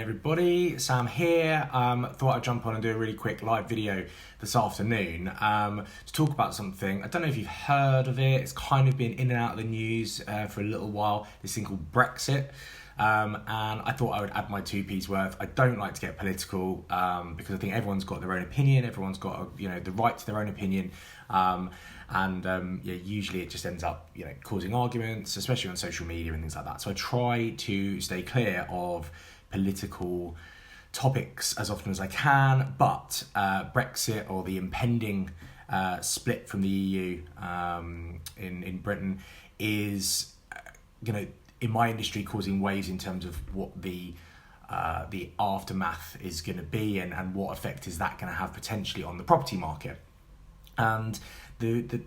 everybody, Sam here. Thought I'd jump on and do a really quick live video this afternoon to talk about something. I don't know if you've heard of it. It's kind of been in and out of the news for a little while. This thing called Brexit. And I thought I would add my 2p's worth. I don't like to get political because I think everyone's got their own opinion. Everyone's got the right to their own opinion. Usually it just ends up causing arguments, especially on social media and things like that. So I try to stay clear of political topics as often as I can. But Brexit, or the impending split from the EU in Britain, is in my industry causing waves in terms of what the aftermath is going to be and what effect is that going to have potentially on the property market. And the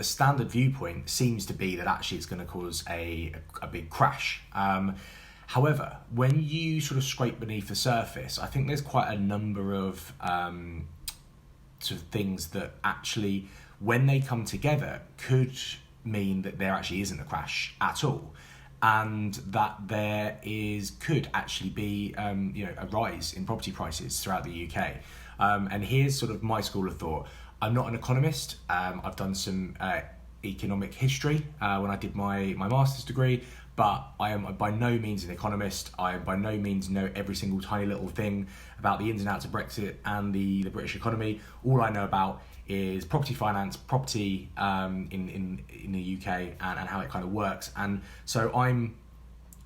standard viewpoint seems to be that actually it's going to cause a big crash. However, when you sort of scrape beneath the surface, I think there's quite a number of sort of things that actually, when they come together, could mean that there actually isn't a crash at all, and that there could actually be a rise in property prices throughout the UK. And here's sort of my school of thought. I'm not an economist. I've done some economic history when I did my master's degree, but I am by no means an economist. I by no means know every single tiny little thing about the ins and outs of Brexit and the British economy. All I know about is property finance, property in the UK and how it kind of works. And so I'm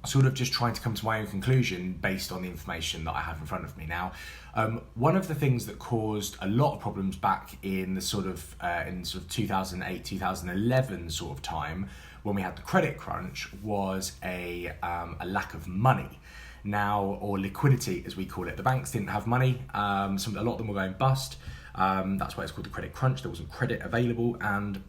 sort of just trying to come to my own conclusion based on the information that I have in front of me now. One of the things that caused a lot of problems back in the sort of 2008, 2011 sort of time, when we had the credit crunch, was a lack of money. Now, or liquidity as we call it. The banks didn't have money. A lot of them were going bust. That's why it's called the credit crunch. There wasn't credit available, and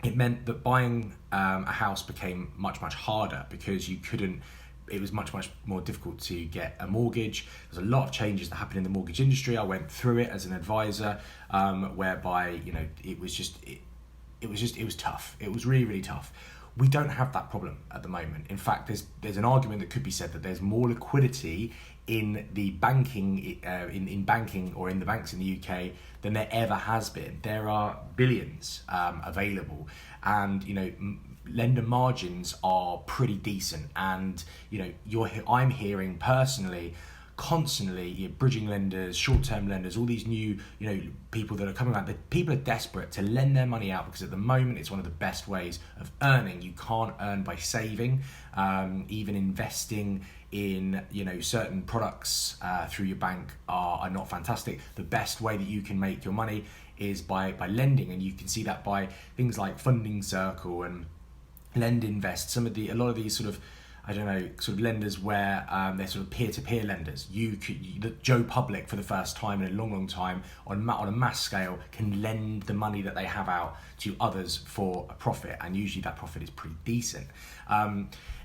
it meant that buying a house became much harder because it was much more difficult to get a mortgage. There's a lot of changes that happened in the mortgage industry. I went through it as an advisor, whereby it was tough. It was really tough. We don't have that problem at the moment. In fact, there's an argument that could be said that there's more liquidity in the banking in banking or in the banks in the UK than there ever has been. There are billions available, and lender margins are pretty decent. And I'm hearing personally constantly bridging lenders, short-term lenders, all these new people that are coming out. People are desperate to lend their money out because at the moment it's one of the best ways of earning. You can't earn by saving. Even investing in certain products through your bank are not fantastic. The best way that you can make your money is by lending, and you can see that by things like Funding Circle and Lend Invest. A lot of these sort of lenders where they're sort of peer-to-peer lenders. Joe Public, for the first time in a long time, on a mass scale, can lend the money that they have out to others for a profit, and usually that profit is pretty decent.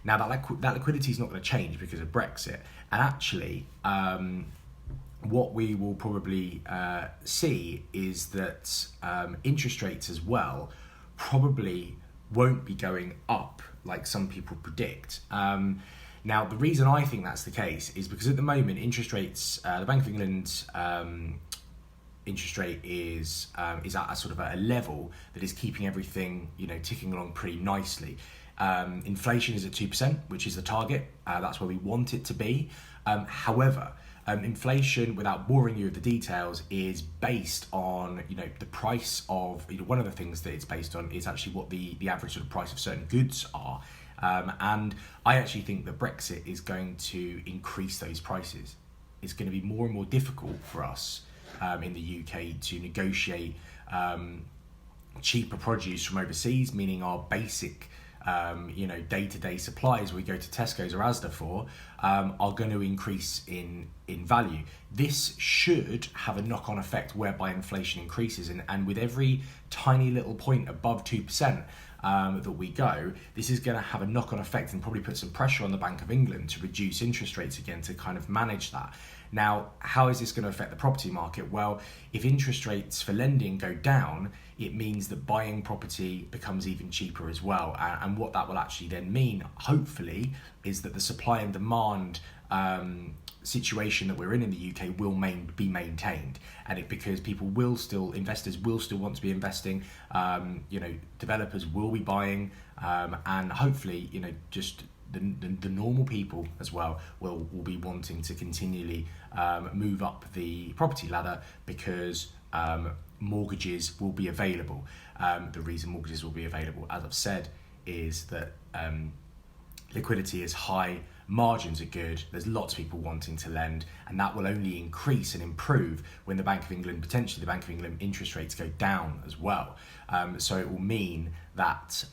Now that liquidity is not going to change because of Brexit, and actually what we will probably see is that interest rates as well probably won't be going up like some people predict. Now, the reason I think that's the case is because at the moment interest rates, the Bank of England interest rate is at a sort of a level that is keeping everything ticking along pretty nicely. Inflation is at 2%, which is the target. That's where we want it to be. However, inflation, without boring you with the details, is based on the price of one of the things that it's based on is actually what the average sort of price of certain goods are, and I actually think that Brexit is going to increase those prices. It's going to be more and more difficult for us in the UK to negotiate cheaper produce from overseas, meaning our basic day-to-day supplies we go to Tesco's or Asda for are going to increase in value. This should have a knock-on effect whereby inflation increases, and with every tiny little point above 2% that we go, this is going to have a knock-on effect and probably put some pressure on the Bank of England to reduce interest rates again to kind of manage that. Now, how is this going to affect the property market? Well, if interest rates for lending go down, it means that buying property becomes even cheaper as well. And what that will actually then mean, hopefully, is that the supply and demand situation that we're in the UK will be maintained, and because investors will still want to be investing, developers will be buying, and hopefully, just the normal people as well will be wanting to continually move up the property ladder, because mortgages will be available. The reason mortgages will be available, as I've said, is that liquidity is high, margins are good, there's lots of people wanting to lend, and that will only increase and improve when potentially the Bank of England interest rates go down as well. So it will mean that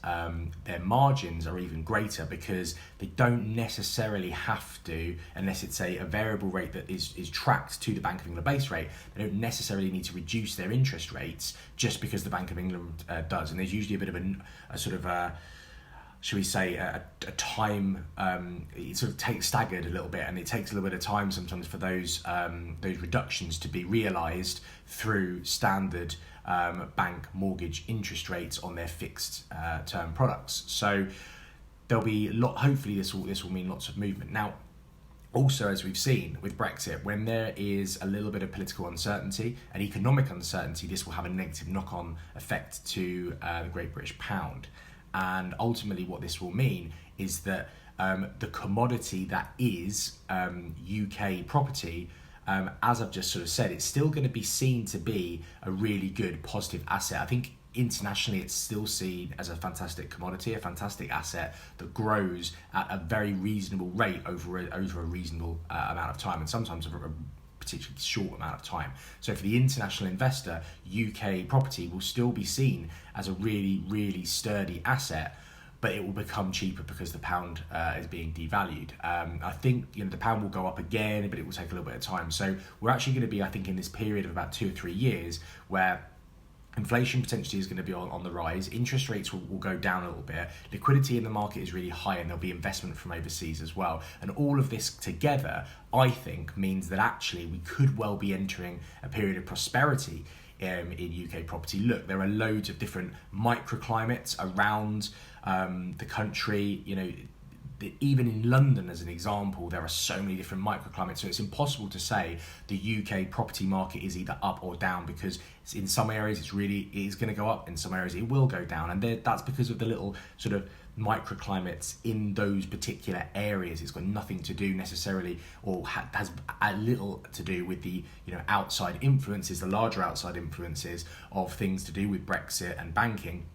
their margins are even greater, because they don't necessarily have to, unless it's a variable rate that is tracked to the Bank of England base rate, they don't necessarily need to reduce their interest rates just because the Bank of England does. And there's usually a bit of a sort of should we say, a time, it sort of takes staggered a little bit, and it takes a little bit of time sometimes for those reductions to be realised through standard bank mortgage interest rates on their fixed term products. So there'll be hopefully this will mean lots of movement. Now, also, as we've seen with Brexit, when there is a little bit of political uncertainty and economic uncertainty, this will have a negative knock-on effect to the Great British pound. And ultimately what this will mean is that the commodity that is UK property, as I've just sort of said, it's still going to be seen to be a really good positive asset. I think internationally it's still seen as a fantastic commodity, a fantastic asset that grows at a very reasonable rate over a reasonable amount of time, and sometimes over a particularly short amount of time. So for the international investor, UK property will still be seen as a really, really sturdy asset, but it will become cheaper because the pound is being devalued. I think the pound will go up again, but it will take a little bit of time. So we're actually going to be, I think, in this period of about 2 or 3 years where inflation potentially is going to be on the rise, interest rates will go down a little bit, liquidity in the market is really high, and there'll be investment from overseas as well. And all of this together, I think, means that actually we could well be entering a period of prosperity in UK property. Look, there are loads of different microclimates around the country. Even in London, as an example, there are so many different microclimates, so it's impossible to say the UK property market is either up or down, because in some areas it is going to go up, in some areas it will go down, and that's because of the little sort of microclimates in those particular areas. It's got nothing to do necessarily, or has a little to do with the outside influences, the larger outside influences of things to do with Brexit and banking.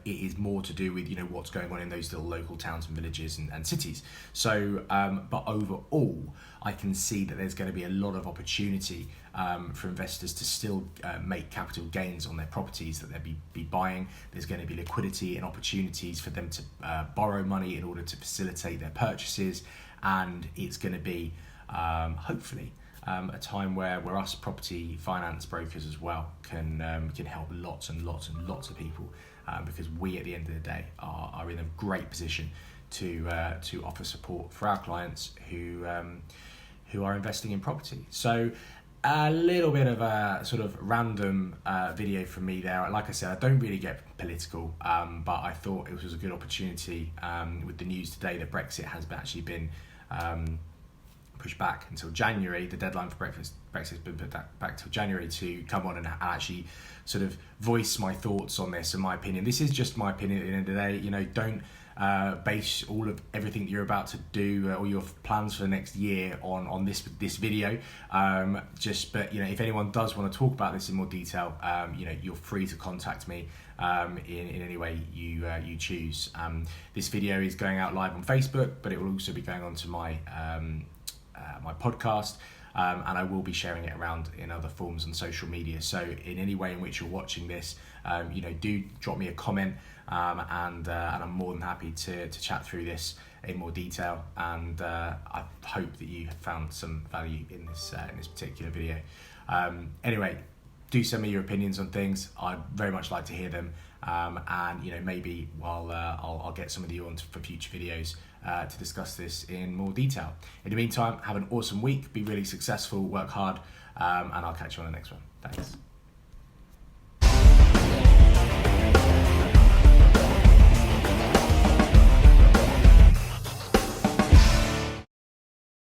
It is more to do with what's going on in those little local towns and villages and cities. So but overall, I can see that there's going to be a lot of opportunity for investors to still make capital gains on their properties that they'll be buying. There's going to be liquidity and opportunities for them to borrow money in order to facilitate their purchases, and it's going to be hopefully a time where us property finance brokers as well can help lots and lots and lots of people, because we, at the end of the day, are in a great position to offer support for our clients who are investing in property. So a little bit of a sort of random video from me there. Like I said, I don't really get political, but I thought it was a good opportunity with the news today that Brexit has actually been pushed back until January. The deadline for Brexit has been put back till January to come on and actually sort of voice my thoughts on this and my opinion. This is just my opinion at the end of the day. Don't base everything that you're about to do or your plans for the next year on this video. But if anyone does want to talk about this in more detail, you're free to contact me in any way you choose. This video is going out live on Facebook, but it will also be going on to my my podcast, and I will be sharing it around in other forms on social media. So in any way in which you're watching this, do drop me a comment, and I'm more than happy to chat through this in more detail. And I hope that you have found some value in this particular video. Anyway, do send me your opinions on things. I'd very much like to hear them, and maybe I'll get some of you on for future videos to discuss this in more detail. In the meantime, have an awesome week, be really successful, work hard, and I'll catch you on the next one. Thanks.